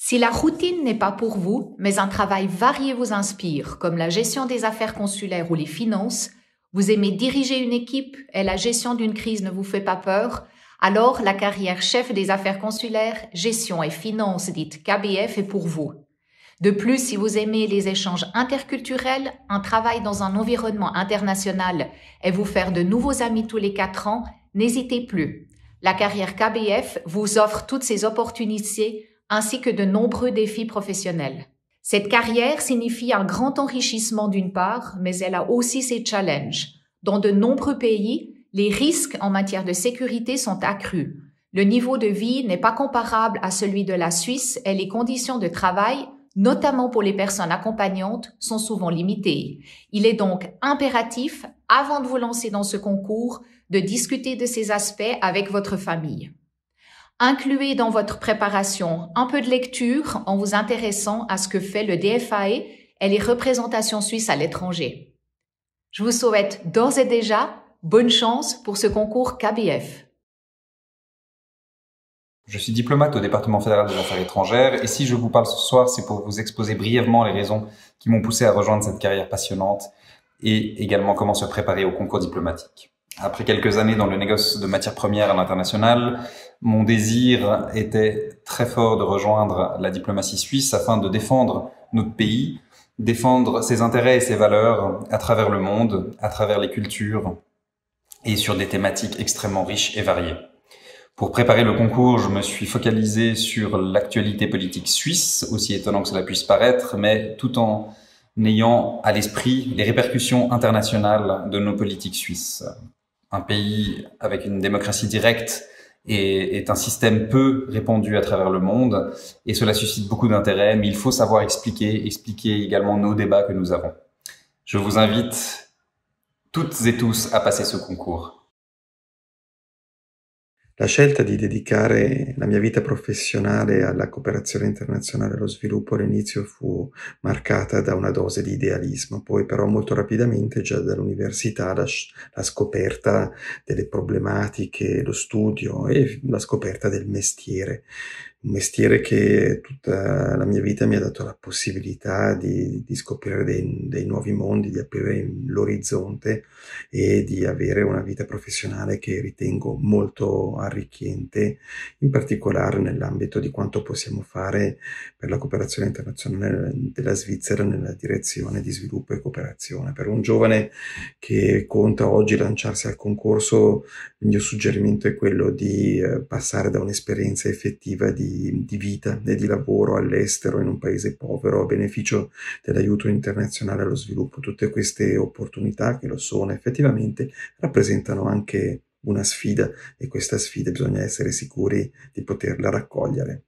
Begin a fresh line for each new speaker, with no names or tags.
Si la routine n'est pas pour vous, mais un travail varié vous inspire, comme la gestion des affaires consulaires ou les finances, vous aimez diriger une équipe et la gestion d'une crise ne vous fait pas peur, alors la carrière chef des affaires consulaires, gestion et finances dite KBF est pour vous. De plus, si vous aimez les échanges interculturels, un travail dans un environnement international et vous faire de nouveaux amis tous les 4 ans, n'hésitez plus. La carrière KBF vous offre toutes ces opportunités ainsi que de nombreux défis professionnels. Cette carrière signifie un grand enrichissement d'une part, mais elle a aussi ses challenges. Dans de nombreux pays, les risques en matière de sécurité sont accrus. Le niveau de vie n'est pas comparable à celui de la Suisse et les conditions de travail, notamment pour les personnes accompagnantes, sont souvent limitées. Il est donc impératif, avant de vous lancer dans ce concours, de discuter de ces aspects avec votre famille. Incluez dans votre préparation un peu de lecture en vous intéressant à ce que fait le DFAE et les représentations suisses à l'étranger. Je vous souhaite d'ores et déjà bonne chance pour ce concours KBF.
Je suis diplomate au département fédéral des affaires étrangères et si je vous parle ce soir, c'est pour vous exposer brièvement les raisons qui m'ont poussé à rejoindre cette carrière passionnante et également comment se préparer au concours diplomatique. Après quelques années dans le négoce de matières premières à l'international, mon désir était très fort de rejoindre la diplomatie suisse afin de défendre notre pays, défendre ses intérêts et ses valeurs à travers le monde, à travers les cultures et sur des thématiques extrêmement riches et variées. Pour préparer le concours, je me suis focalisé sur l'actualité politique suisse, aussi étonnant que cela puisse paraître, mais tout en ayant à l'esprit les répercussions internationales de nos politiques suisses. Un pays avec une démocratie directe est un système peu répandu à travers le monde et cela suscite beaucoup d'intérêt, mais il faut savoir expliquer également nos débats que nous avons. Je vous invite toutes et tous a passer ce concours.
La scelta di dedicare la mia vita professionale alla cooperazione internazionale e allo sviluppo all'inizio fu marcata da una dose di idealismo, poi però molto rapidamente già dall'università la scoperta delle problematiche, lo studio e la scoperta del mestiere. Un mestiere che tutta la mia vita mi ha dato la possibilità di scoprire dei nuovi mondi, di aprire l'orizzonte e di avere una vita professionale che ritengo molto arricchente, in particolare nell'ambito di quanto possiamo fare per la cooperazione internazionale della Svizzera nella direzione di sviluppo e cooperazione. Per un giovane che conta oggi lanciarsi al concorso, il mio suggerimento è quello di passare da un'esperienza effettiva di vita e di lavoro all'estero in un paese povero a beneficio dell'aiuto internazionale allo sviluppo. Tutte queste opportunità, che lo sono effettivamente, rappresentano anche una sfida e questa sfida bisogna essere sicuri di poterla raccogliere.